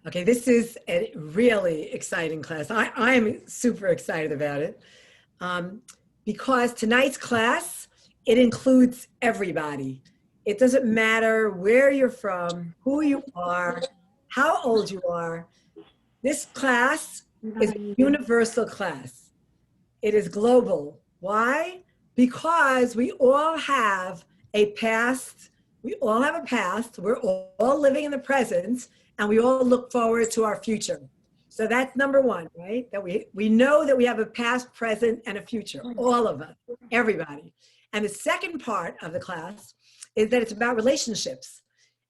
Okay, this is a really exciting class. I'm super excited about it um, because tonight's class, it includes everybody. It doesn't matter where you're from, who you are, how old you are. This class is a universal class. It is global. Why? Because we all have a past. We all have a past. We're all living in the present, and we all look forward to our future. So that's number one, right? That we know that we have a past, present, and a future. All of us, everybody. And the second part of the class is that it's about relationships.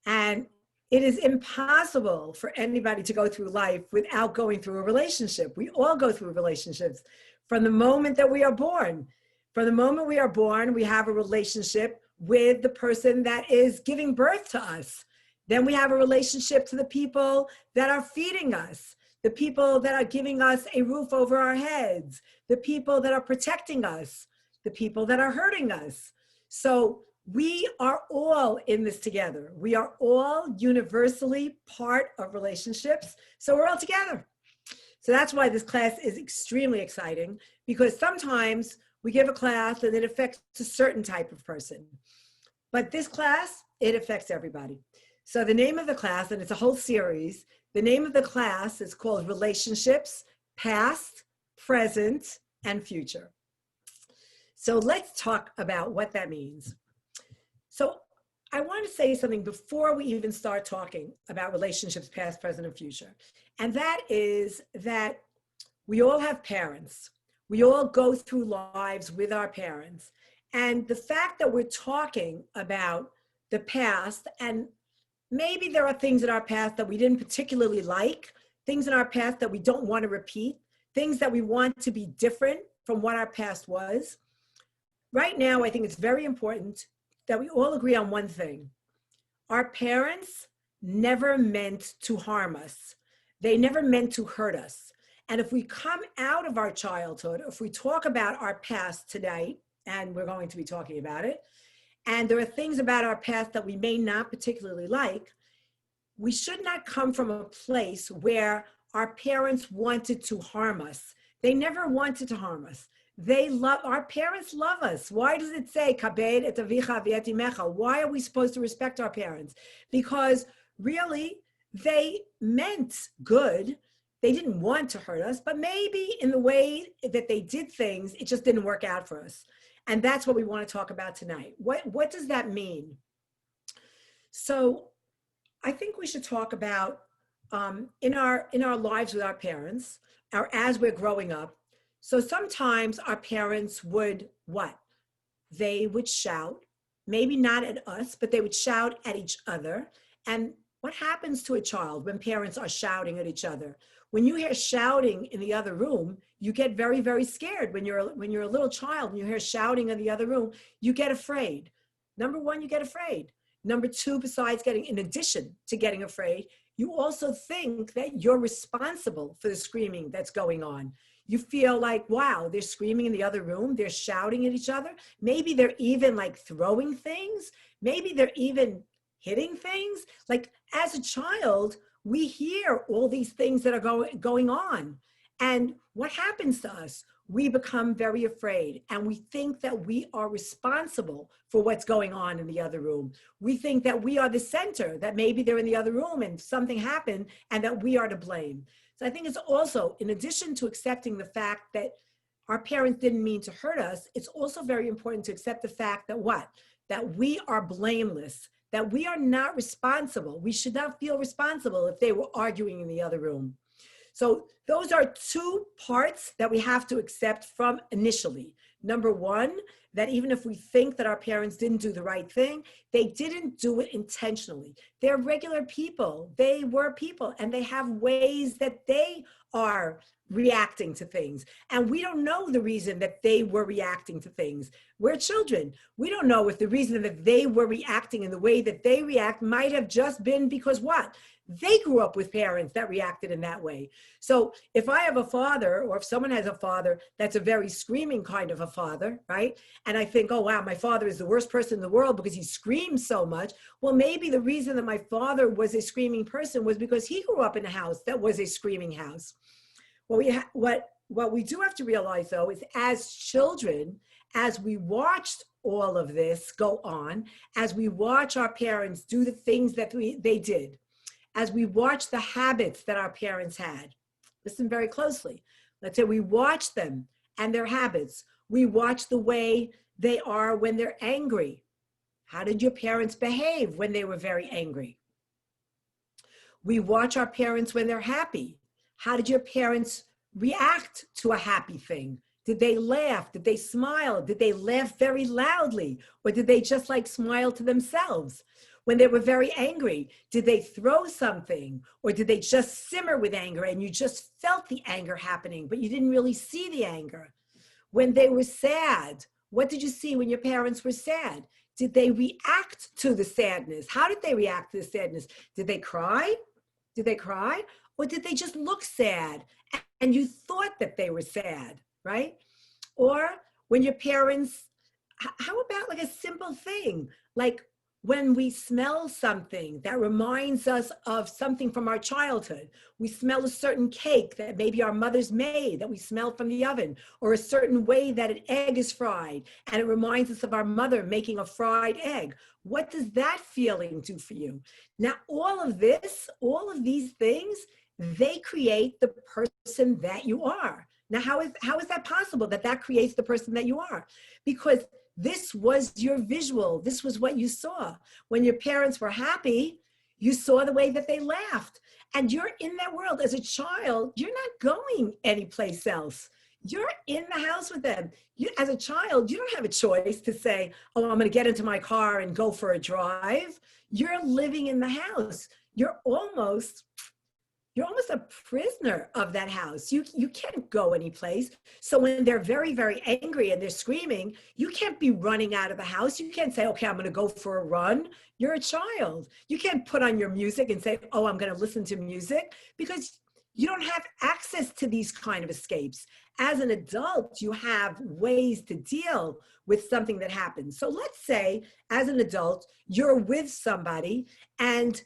And it is impossible for anybody to go through life without going through a relationship. We all go through relationships from the moment that we are born. From the moment we are born, we have a relationship with the person that is giving birth to us. Then we have a relationship to the people that are feeding us, the people that are giving us a roof over our heads, the people that are protecting us, the people that are hurting us. So we are all in this together. We are all universally part of relationships. So we're all together. So that's why this class is extremely exciting, because sometimes we give a class and it affects a certain type of person. But this class, it affects everybody. So the name of the class, and it's a whole series, the name of the class is called Relationships, Past, Present, and Future. So let's talk about what that means. So I want to say something before we even start talking about relationships, past, present, and future. And that is that we all have parents. We all go through lives with our parents. And the fact that we're talking about the past, and maybe there are things in our past that we didn't particularly like, things in our past that we don't want to repeat, things that we want to be different from what our past was. Right now, I think it's very important that we all agree on one thing. Our parents never meant to harm us. They never meant to hurt us. And if we come out of our childhood, if we talk about our past tonight, and we're going to be talking about it, and there are things about our past that we may not particularly like, we should not come from a place where our parents wanted to harm us. They never wanted to harm us. Our parents love us. Why does it say, kabed et avicha v'et imecha? Why are we supposed to respect our parents? Because really, they meant good. They didn't want to hurt us, but maybe in the way that they did things, it just didn't work out for us. And that's what we want to talk about tonight. What does that mean? So I think we should talk about in our lives with our parents, as we're growing up. So sometimes our parents would what? They would shout, maybe not at us, but they would shout at each other. And what happens to a child when parents are shouting at each other? When you hear shouting in the other room, you get very, very scared. When you're a little child and you hear shouting in the other room, you get afraid. Number one, you get afraid. Number two, in addition to getting afraid, you also think that you're responsible for the screaming that's going on. You feel like, wow, they're screaming in the other room. They're shouting at each other. Maybe they're even like throwing things. Maybe they're even hitting things. Like as a child, we hear all these things that are going on. And what happens to us? We become very afraid, and we think that we are responsible for what's going on in the other room. We think that we are the center, that maybe they're in the other room and something happened and that we are to blame. So I think it's also, in addition to accepting the fact that our parents didn't mean to hurt us, it's also very important to accept the fact that what? That we are blameless, that we are not responsible. We should not feel responsible if they were arguing in the other room. So those are two parts that we have to accept from initially. Number one, that even if we think that our parents didn't do the right thing, they didn't do it intentionally. They're regular people. They were people, and they have ways that they are reacting to things. And we don't know the reason that they were reacting to things. We're children. We don't know if the reason that they were reacting in the way that they react might have just been because what? they grew up with parents that reacted in that way. So if I have a father, or if someone has a father that's a very screaming kind of a father, right? And I think, oh, wow, my father is the worst person in the world because he screams so much. Well, maybe the reason that my father was a screaming person was because he grew up in a house that was a screaming house. What we do have to realize, though, is as children, as we watched all of this go on, as we watch our parents do the things that they did, as we watch the habits that our parents had, listen very closely. Let's say we watch them and their habits. We watch the way they are when they're angry. How did your parents behave when they were very angry? We watch our parents when they're happy. How did your parents react to a happy thing? Did they laugh? Did they smile? Did they laugh very loudly? Or did they just like smile to themselves? When they were very angry, did they throw something? Or did they just simmer with anger and you just felt the anger happening, but you didn't really see the anger? When they were sad, what did you see when your parents were sad? Did they react to the sadness? How did they react to the sadness? Did they cry? Did they cry? Or did they just look sad and you thought that they were sad, right? Or when your parents, how about like a simple thing, like when we smell something that reminds us of something from our childhood. We smell a certain cake that maybe our mother's made that we smell from the oven, or a certain way that an egg is fried, and it reminds us of our mother making a fried egg. What does that feeling do for you? Now, all of these things, they create the person that you are. Now, how is that possible that creates the person that you are? Because this was your visual. This was what you saw. When your parents were happy, you saw the way that they laughed. And you're in that world. As a child, you're not going anyplace else. You're in the house with them. As a child, you don't have a choice to say, oh, I'm going to get into my car and go for a drive. You're living in the house. You're almost a prisoner of that house. You can't go anyplace. So when they're very, very angry and they're screaming, you can't be running out of the house. You can't say, okay, I'm going to go for a run. You're a child. You can't put on your music and say, oh, I'm going to listen to music, because you don't have access to these kind of escapes. As an adult, you have ways to deal with something that happens. So let's say as an adult, you're with somebody and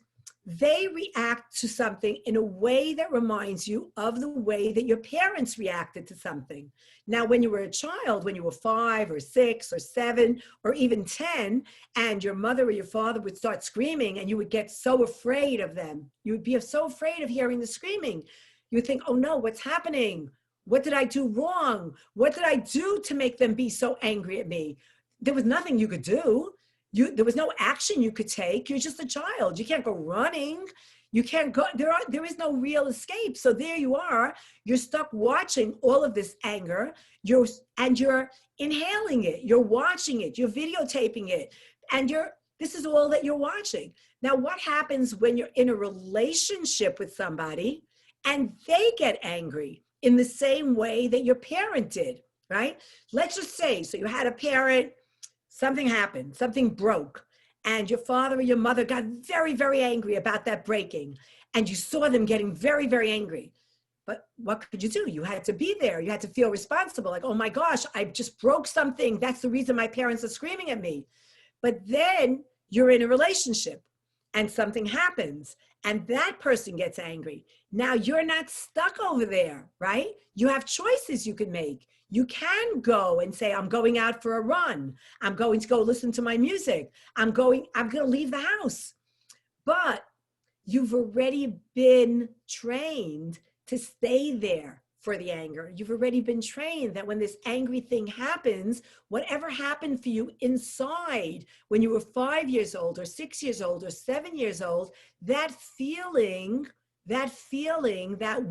they react to something in a way that reminds you of the way that your parents reacted to something. Now, when you were a child, when you were 5 or 6 or 7 or even 10, and your mother or your father would start screaming and you would get so afraid of them, you would be so afraid of hearing the screaming. You would think, oh no, what's happening? What did I do wrong? What did I do to make them be so angry at me? There was nothing you could do. There was no action you could take. You're just a child. You can't go running. You can't go, there is no real escape. So there you are. You're stuck watching all of this anger. You're inhaling it. You're watching it. You're videotaping it. And this is all that you're watching. Now, what happens when you're in a relationship with somebody and they get angry in the same way that your parent did, right? Let's just say, so you had a parent, something happened, something broke, and your father or your mother got very, very angry about that breaking, and you saw them getting very, very angry. But what could you do? You had to be there. You had to feel responsible. Like, oh my gosh, I just broke something. That's the reason my parents are screaming at me. But then you're in a relationship and something happens and that person gets angry. Now you're not stuck over there, right? You have choices you can make. You can go and say, I'm going out for a run. I'm going to go listen to my music. I'm going to leave the house. But you've already been trained to stay there for the anger. You've already been trained that when this angry thing happens, whatever happened for you inside when you were 5 years old or 6 years old or 7 years old, that feeling, that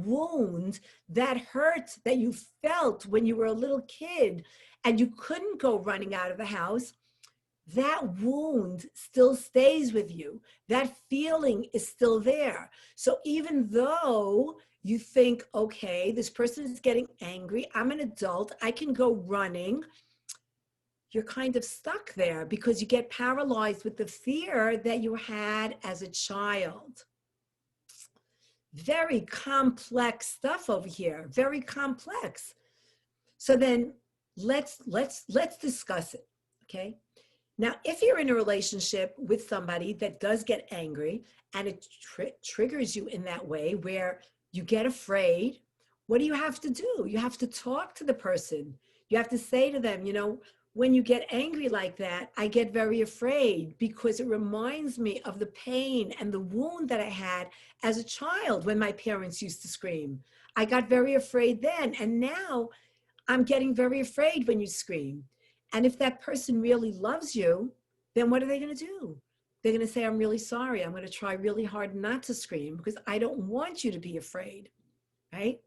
wound, that hurt that you felt when you were a little kid and you couldn't go running out of the house, that wound still stays with you. That feeling is still there. So even though you think, okay, this person is getting angry, I'm an adult, I can go running, you're kind of stuck there because you get paralyzed with the fear that you had as a child. very complex stuff over here, very complex. So then let's discuss it, okay? Now, if you're in a relationship with somebody that does get angry and it triggers you in that way where you get afraid, what do you have to do? You have to talk to the person. You have to say to them, you know, when you get angry like that, I get very afraid because it reminds me of the pain and the wound that I had as a child when my parents used to scream. I got very afraid then, and now I'm getting very afraid when you scream. And if that person really loves you, then what are they going to do? They're going to say, I'm really sorry. I'm going to try really hard not to scream because I don't want you to be afraid, right?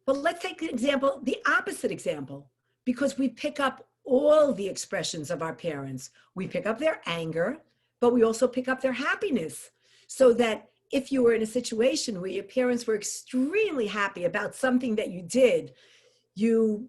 But let's take the example, the opposite example, because we pick up all the expressions of our parents. We pick up their anger, but we also pick up their happiness. So that if you were in a situation where your parents were extremely happy about something that you did, you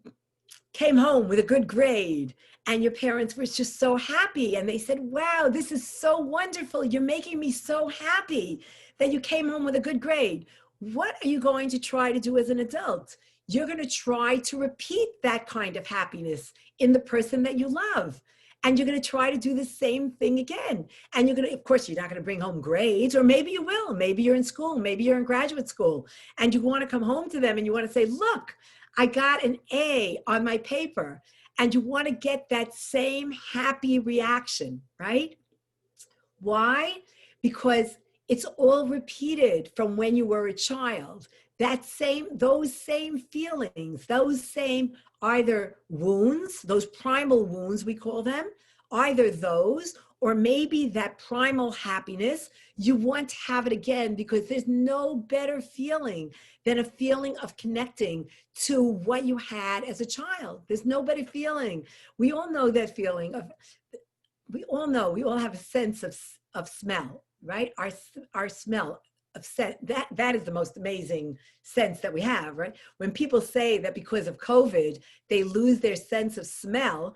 came home with a good grade and your parents were just so happy and they said, wow, this is so wonderful. You're making me so happy that you came home with a good grade. What are you going to try to do as an adult? You're going to try to repeat that kind of happiness in the person that you love. And you're going to try to do the same thing again. And you're going to, of course, you're not going to bring home grades, or maybe you will. Maybe you're in school, maybe you're in graduate school, and you want to come home to them and you want to say, look, I got an A on my paper. And you want to get that same happy reaction, right? Why? Because it's all repeated from when you were a child. Those same feelings, those same either wounds, those primal wounds we call them, either those, or maybe that primal happiness, you want to have it again because there's no better feeling than a feeling of connecting to what you had as a child. There's no better feeling. We all know that feeling of, we all have a sense of smell, right? Our smell of scent, that is the most amazing sense that we have, right? When people say that because of COVID, they lose their sense of smell,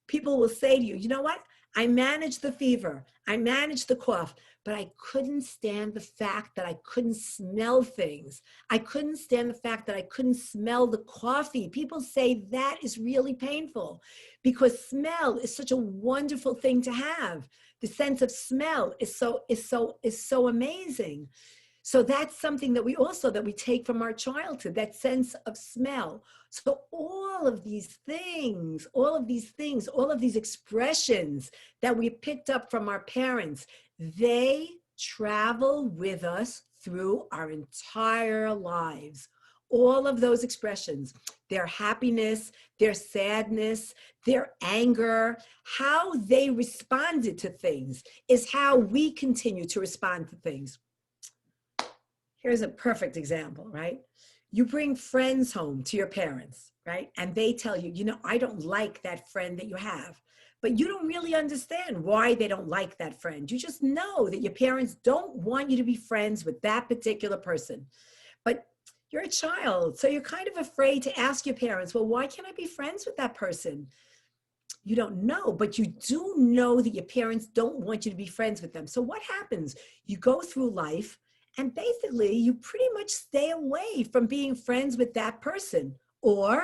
people will say to you, you know what? I managed the fever, I managed the cough, but I couldn't stand the fact that I couldn't smell things. I couldn't stand the fact that I couldn't smell the coffee. People say that is really painful because smell is such a wonderful thing to have. The sense of smell is so amazing. So that's something that we take from our childhood, that sense of smell. So all of these things, all of these expressions that we picked up from our parents, they travel with us through our entire lives. All of those expressions, their happiness, their sadness, their anger, how they responded to things is how we continue to respond to things. Here's a perfect example, right? You bring friends home to your parents, right? And they tell you, you know, I don't like that friend that you have, but you don't really understand why they don't like that friend. You just know that your parents don't want you to be friends with that particular person. But you're a child, so you're kind of afraid to ask your parents, well, why can't I be friends with that person? You don't know, but you do know that your parents don't want you to be friends with them. So what happens? You go through life and basically you pretty much stay away from being friends with that person, or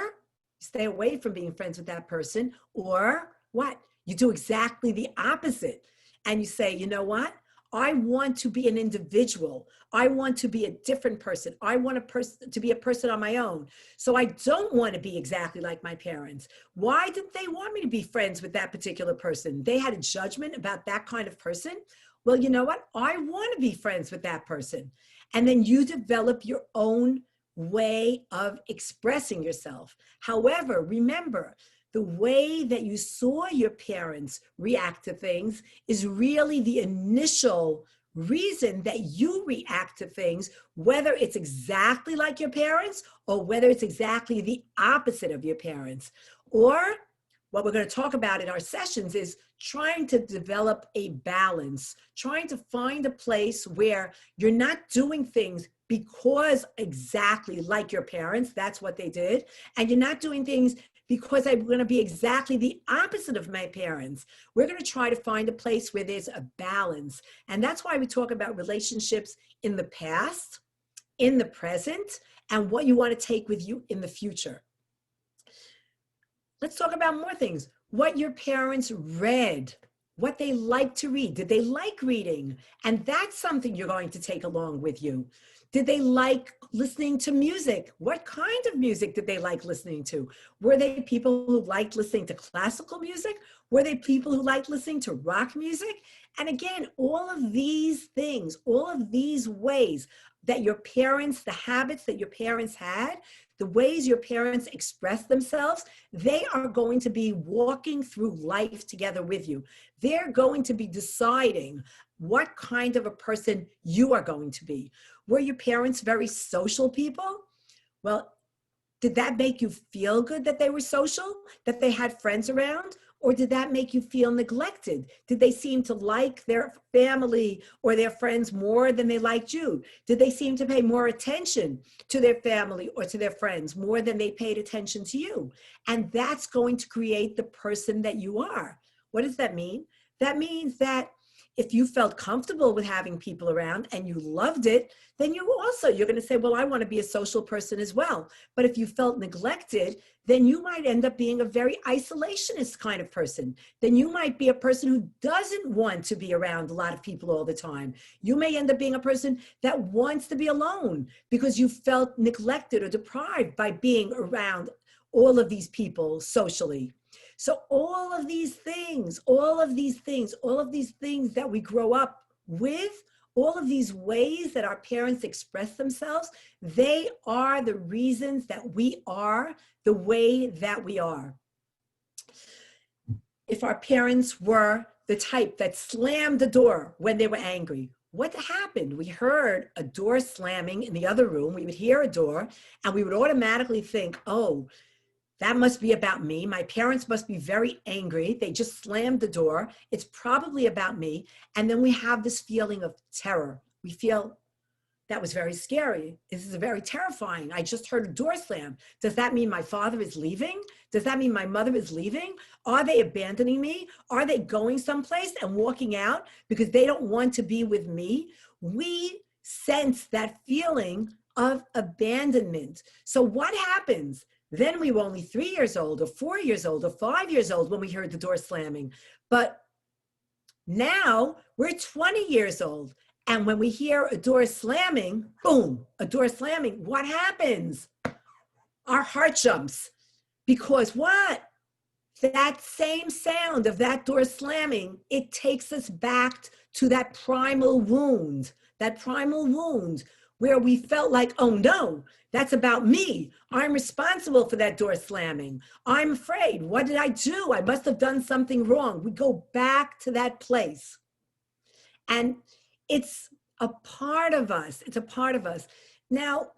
stay away from being friends with that person, or what? You do exactly the opposite. And you say, you know what? I want to be an individual. I want to be a different person. I want to be a person on my own. So I don't want to be exactly like my parents. Why didn't they want me to be friends with that particular person? They had a judgment about that kind of person. Well, you know what? I want to be friends with that person. And then you develop your own way of expressing yourself. However, remember, the way that you saw your parents react to things is really the initial reason that you react to things, whether it's exactly like your parents or whether it's exactly the opposite of your parents. Or what we're going to talk about in our sessions is trying to develop a balance, trying to find a place where you're not doing things because exactly like your parents, that's what they did, and you're not doing things because I'm going to be exactly the opposite of my parents. We're going to try to find a place where there's a balance. And that's why we talk about relationships in the past, in the present, and what you want to take with you in the future. Let's talk about more things. What your parents read, what they like to read. Did they like reading? And that's something you're going to take along with you. Did they like listening to music? What kind of music did they like listening to? Were they people who liked listening to classical music? Were they people who liked listening to rock music? And again, all of these things, all of these ways that your parents, the habits that your parents had, the ways your parents express themselves, they are going to be walking through life together with you. They're going to be deciding what kind of a person you are going to be. Were your parents very social people? Well, did that make you feel good that they were social, that they had friends around? Or did that make you feel neglected? Did they seem to like their family or their friends more than they liked you? Did they seem to pay more attention to their family or to their friends more than they paid attention to you? And that's going to create the person that you are. What does that mean? That means that if you felt comfortable with having people around and you loved it, then you're going to say, well, I want to be a social person as well. But if you felt neglected, then you might end up being a very isolationist kind of person. Then you might be a person who doesn't want to be around a lot of people all the time. You may end up being a person that wants to be alone because you felt neglected or deprived by being around all of these people socially. So all of these things that we grow up with, all of these ways that our parents express themselves, they are the reasons that we are the way that we are. If our parents were the type that slammed the door when they were angry, what happened? We heard a door slamming in the other room. We would hear a door and we would automatically think, oh, that must be about me. My parents must be very angry. They just slammed the door. It's probably about me. And then we have this feeling of terror. We feel that was very scary. This is very terrifying. I just heard a door slam. Does that mean my father is leaving? Does that mean my mother is leaving? Are they abandoning me? Are they going someplace and walking out because they don't want to be with me? We sense that feeling of abandonment. So what happens? Then we were only 3 years old or 4 years old or 5 years old when we heard the door slamming. But now we're 20 years old. And when we hear a door slamming, boom, a door slamming, what happens? Our heart jumps. Because what? That same sound of that door slamming, it takes us back to that primal wound where we felt like, oh no, that's about me. I'm responsible for that door slamming. I'm afraid. What did I do? I must have done something wrong. We go back to that place. And it's a part of us. It's a part of us. Now,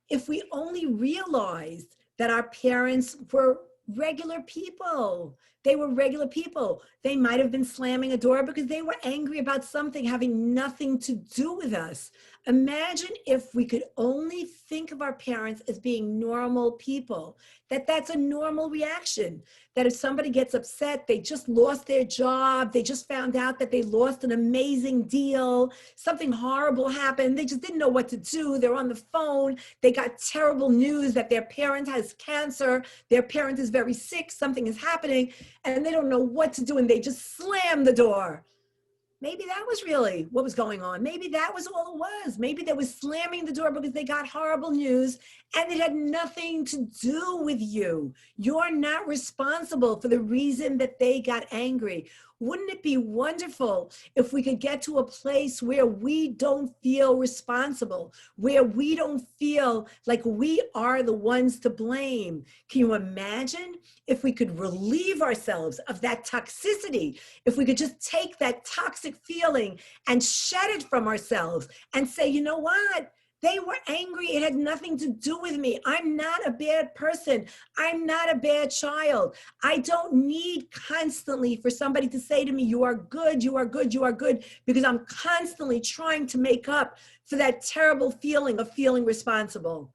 if we only realized that our parents were regular people, they were regular people. They might have been slamming a door because they were angry about something having nothing to do with us. Imagine if we could only think of our parents as being normal people, that's a normal reaction, that if somebody gets upset, they just lost their job, they just found out that they lost an amazing deal, something horrible happened, they just didn't know what to do, they're on the phone, they got terrible news that their parent has cancer, their parent is very sick, something is happening, and they don't know what to do, and they just slam the door. Maybe that was really what was going on. Maybe that was all it was. Maybe they were slamming the door because they got horrible news and it had nothing to do with you. You're not responsible for the reason that they got angry. Wouldn't it be wonderful if we could get to a place where we don't feel responsible, where we don't feel like we are the ones to blame? Can you imagine if we could relieve ourselves of that toxicity, if we could just take that toxic feeling and shed it from ourselves and say, you know what? They were angry. It had nothing to do with me. I'm not a bad person. I'm not a bad child. I don't need constantly for somebody to say to me, you are good, you are good, you are good, because I'm constantly trying to make up for that terrible feeling of feeling responsible.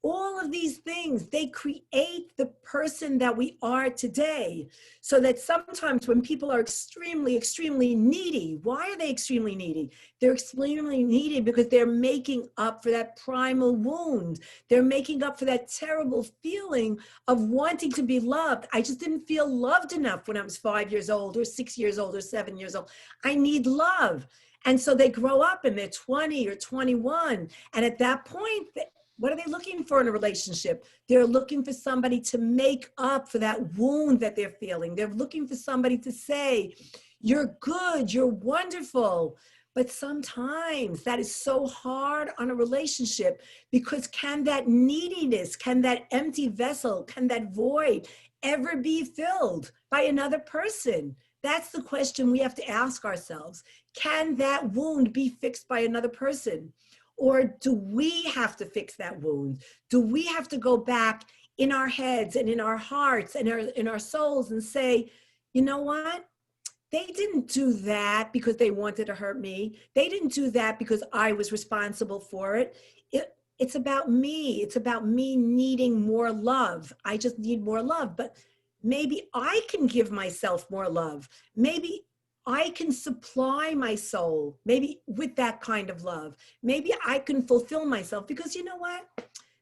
All of these things, they create the person that we are today. So that sometimes when people are extremely, extremely needy, why are they extremely needy? They're extremely needy because they're making up for that primal wound. They're making up for that terrible feeling of wanting to be loved. I just didn't feel loved enough when I was 5 years old or 6 years old or 7 years old. I need love. And so they grow up and they're 20 or 21. And at that point, what are they looking for in a relationship? They're looking for somebody to make up for that wound that they're feeling. They're looking for somebody to say, you're good, you're wonderful. But sometimes that is so hard on a relationship because can that neediness, can that empty vessel, can that void ever be filled by another person? That's the question we have to ask ourselves. Can that wound be fixed by another person? Or do we have to fix that wound? Do we have to go back in our heads and in our hearts and in our souls and say, you know what? They didn't do that because they wanted to hurt me. They didn't do that because I was responsible for it. It's about me. It's about me needing more love. I just need more love. But maybe I can give myself more love. Maybe I can supply my soul, maybe with that kind of love. Maybe I can fulfill myself because you know what?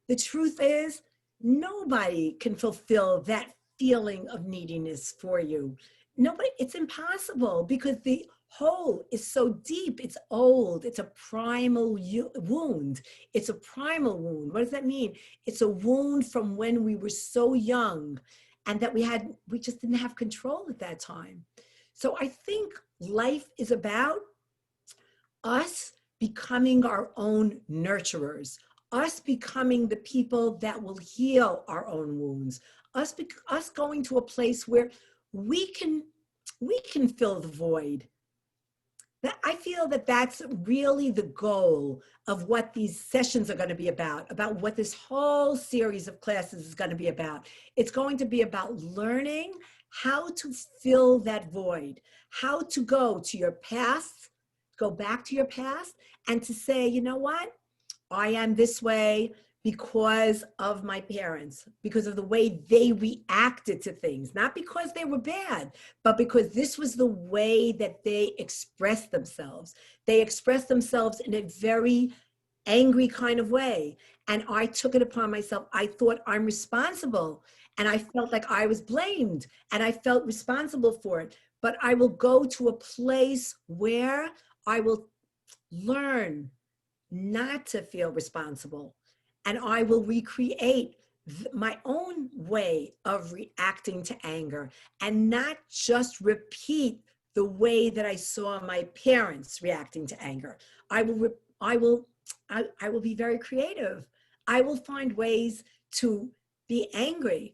The truth is, nobody can fulfill that feeling of neediness for you. Nobody, it's impossible because the hole is so deep, it's old, it's a primal wound. It's a primal wound. What does that mean? It's a wound from when we were so young and that we just didn't have control at that time. So I think life is about us becoming our own nurturers, us becoming the people that will heal our own wounds, us going to a place where we can fill the void. That I feel that that's really the goal of what these sessions are going to be about what this whole series of classes is going to be about. It's going to be about learning how to fill that void, how to go to your past, go back to your past and to say, you know what? I am this way because of my parents, because of the way they reacted to things, not because they were bad, but because this was the way that they expressed themselves. They expressed themselves in a very angry kind of way. And I took it upon myself. I thought I'm responsible. And I felt like I was blamed and I felt responsible for it. But I will go to a place where I will learn not to feel responsible. And I will recreate my own way of reacting to anger and not just repeat the way that I saw my parents reacting to anger. I will be very creative. I will find ways to be angry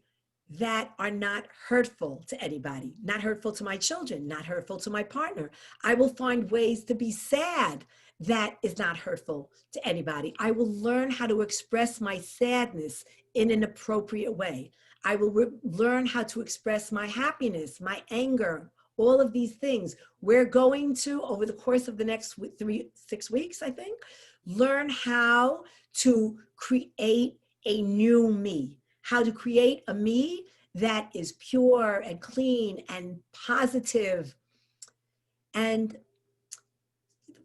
that are not hurtful to anybody, not hurtful to my children, not hurtful to my partner. I will find ways to be sad that is not hurtful to anybody. I will learn how to express my sadness in an appropriate way. I will learn how to express my happiness, my anger, all of these things. We're going to, over the course of the next 6 weeks, I think, learn how to create a new me, how to create a me that is pure and clean and positive. And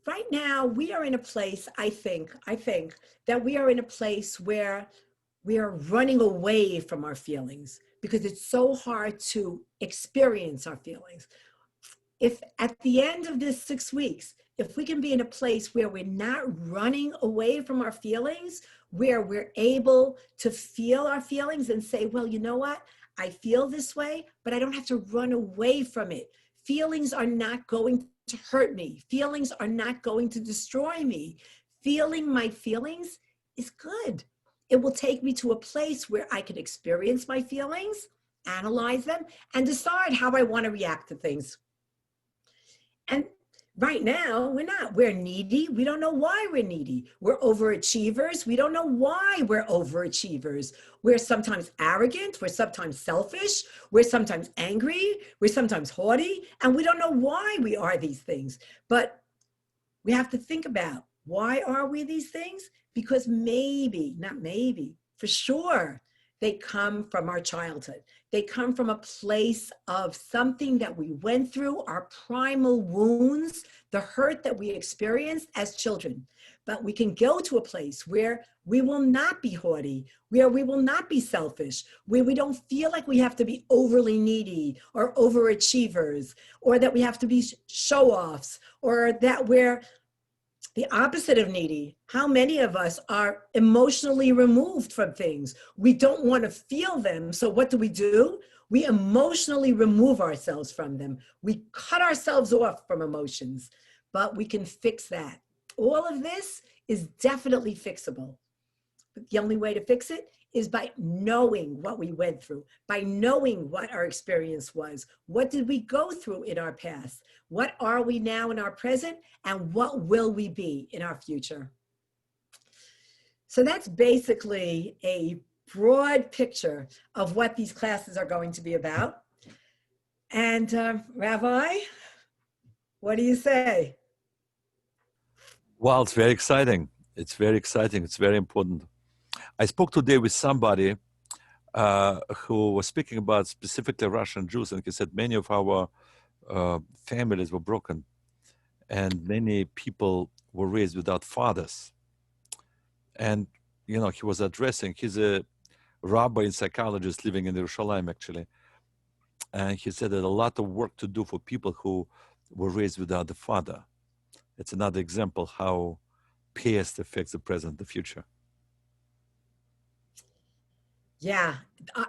right now we are in a place, I think that we are in a place where we are running away from our feelings because it's so hard to experience our feelings. If at the end of this 6 weeks, if we can be in a place where we're not running away from our feelings, where we're able to feel our feelings and say, well, you know what? I feel this way, but I don't have to run away from it. Feelings are not going to hurt me. Feelings are not going to destroy me. Feeling my feelings is good. It will take me to a place where I can experience my feelings, analyze them, and decide how I want to react to things. And right now, we're not. We're needy. We don't know why we're needy. We're overachievers. We don't know why we're overachievers. We're sometimes arrogant. We're sometimes selfish. We're sometimes angry. We're sometimes haughty. And we don't know why we are these things. But we have to think about, why are we these things? Because maybe, not maybe, For sure, they come from our childhood. They come from a place of something that we went through, our primal wounds, the hurt that we experienced as children. But we can go to a place where we will not be haughty, where we will not be selfish, where we don't feel like we have to be overly needy or overachievers, or that we have to be show-offs, or that we're the opposite of needy. How many of us are emotionally removed from things? We don't want to feel them. So what do? We emotionally remove ourselves from them. We cut ourselves off from emotions, but we can fix that. All of this is definitely fixable. But the only way to fix it is by knowing what we went through, by knowing what our experience was. What did we go through in our past? What are we now in our present? And what will we be in our future? So that's basically a broad picture of what these classes are going to be about. And Rabbi, what do you say? Well, it's very exciting. It's very exciting. It's very important. I spoke today with somebody who was speaking about specifically Russian Jews, and he said many of our families were broken, and many people were raised without fathers. And you know, he was addressing. He's a rabbi and psychologist living in Jerusalem, actually, and he said that a lot of work to do for people who were raised without the father. It's another example how past affects the present, the future. Yeah,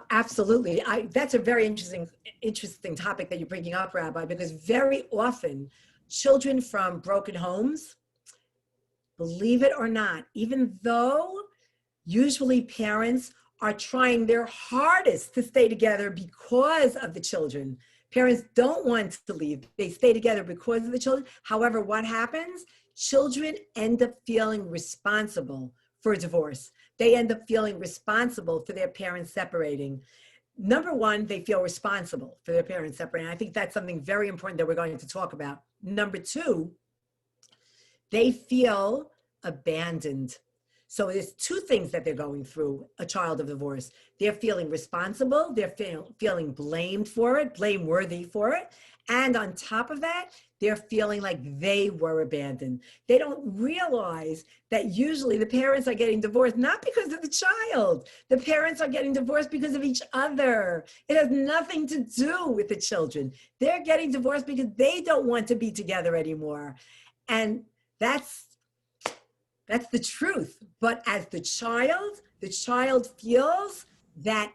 absolutely. That's a very interesting topic that you're bringing up, Rabbi, because very often children from broken homes, believe it or not, even though usually parents are trying their hardest to stay together because of the children. Parents don't want to leave. They stay together because of the children. However, what happens? Children end up feeling responsible for divorce. They end up feeling responsible for their parents separating. Number one, they feel responsible for their parents separating. I think that's something very important that we're going to talk about. Number two, they feel abandoned. So there's two things that they're going through, a child of divorce. They're feeling responsible, they're feeling blamed for it, blameworthy for it. And on top of that, they're feeling like they were abandoned. They don't realize that usually the parents are getting divorced, not because of the child. The parents are getting divorced because of each other. It has nothing to do with the children. They're getting divorced because they don't want to be together anymore. And that's the truth. But as the child feels that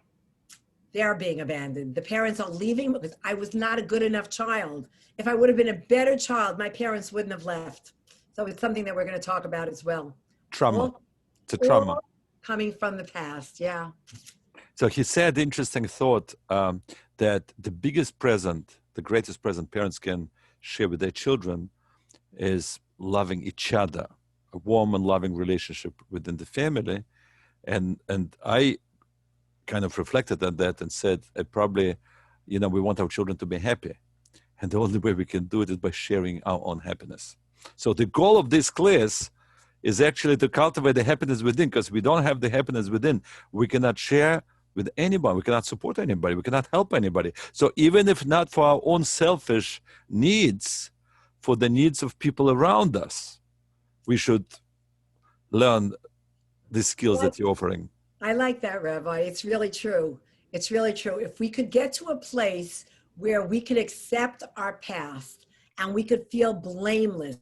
they're being abandoned. The parents are leaving because I was not a good enough child. If I would have been a better child, my parents wouldn't have left. So it's something that we're going to talk about as well. Trauma. It's a trauma. All coming from the past, yeah. So he said, interesting thought, that the biggest present, the greatest present parents can share with their children is loving each other, a warm and loving relationship within the family. And I kind of reflected on that and said, probably, you know, we want our children to be happy. And the only way we can do it is by sharing our own happiness. So the goal of this class is actually to cultivate the happiness within, because we don't have the happiness within. We cannot share with anybody. We cannot support anybody. We cannot help anybody. So even if not for our own selfish needs, for the needs of people around us, we should learn the skills that you're offering. I like that, Rabbi. It's really true. It's really true. If we could get to a place where we could accept our past and we could feel blameless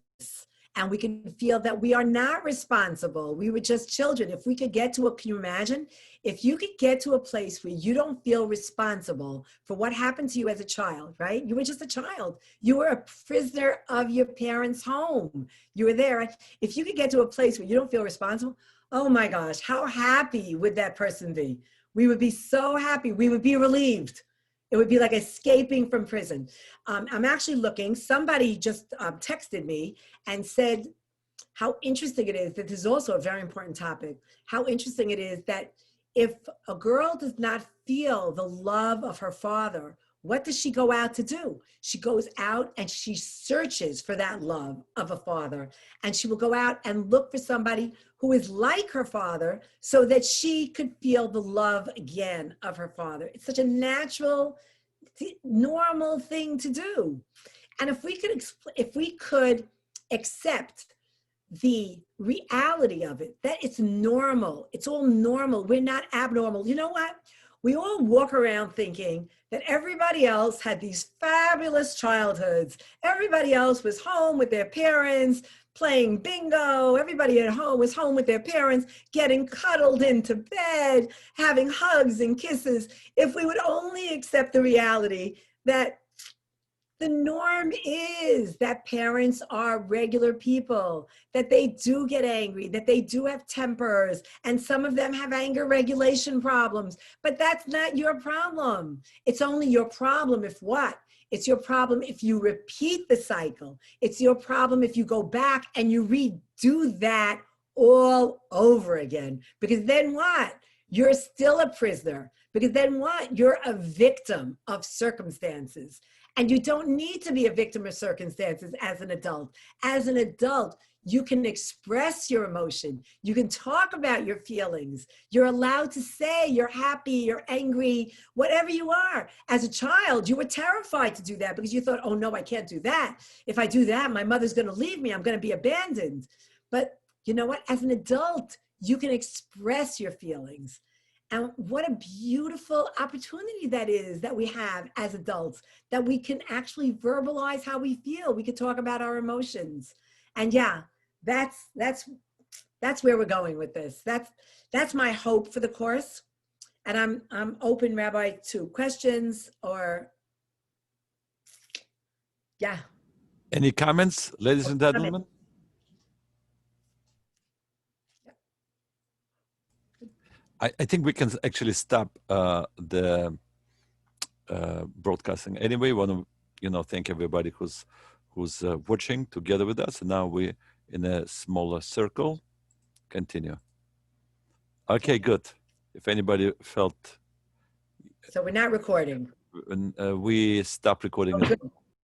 and we could feel that we are not responsible, we were just children. If we could get to can you imagine? If you could get to a place where you don't feel responsible for what happened to you as a child, right? You were just a child. You were a prisoner of your parents' home. You were there. If you could get to a place where you don't feel responsible, oh my gosh, how happy would that person be? We would be so happy. We would be relieved. It would be like escaping from prison. I'm actually looking, somebody just texted me and said how interesting it is that this is also a very important topic. How interesting it is that if a girl does not feel the love of her father, what does she go out to do? She goes out and she searches for that love of a father. And she will go out and look for somebody who is like her father so that she could feel the love again of her father. It's such a natural, normal thing to do. And if we could accept the reality of it, that it's normal, it's all normal, we're not abnormal. You know what? We all walk around thinking that everybody else had these fabulous childhoods. Everybody else was home with their parents, playing bingo. Everybody at home was home with their parents, getting cuddled into bed, having hugs and kisses. If we would only accept the reality that the norm is that parents are regular people, that they do get angry, that they do have tempers, and some of them have anger regulation problems, but that's not your problem. It's only your problem if what? It's your problem if you repeat the cycle. It's your problem if you go back and you redo that all over again. Because then what? You're still a prisoner. Because then what? You're a victim of circumstances. And you don't need to be a victim of circumstances as an adult. As an adult, you can express your emotion. You can talk about your feelings. You're allowed to say you're happy, you're angry, whatever you are. As a child, you were terrified to do that because you thought, oh no, I can't do that. If I do that, my mother's going to leave me. I'm going to be abandoned. But you know what? As an adult, you can express your feelings. And what a beautiful opportunity that is that we have as adults, that we can actually verbalize how we feel. We could talk about our emotions. And yeah, that's where we're going with this. That's my hope for the course. And I'm open, Rabbi, to questions or yeah. Any comments, ladies and gentlemen? I think we can actually stop the broadcasting anyway. Want to thank everybody who's watching together with us. And now we're in a smaller circle. Continue. Okay, good. If anybody felt so we're not recording. We stopped recording. Oh, good.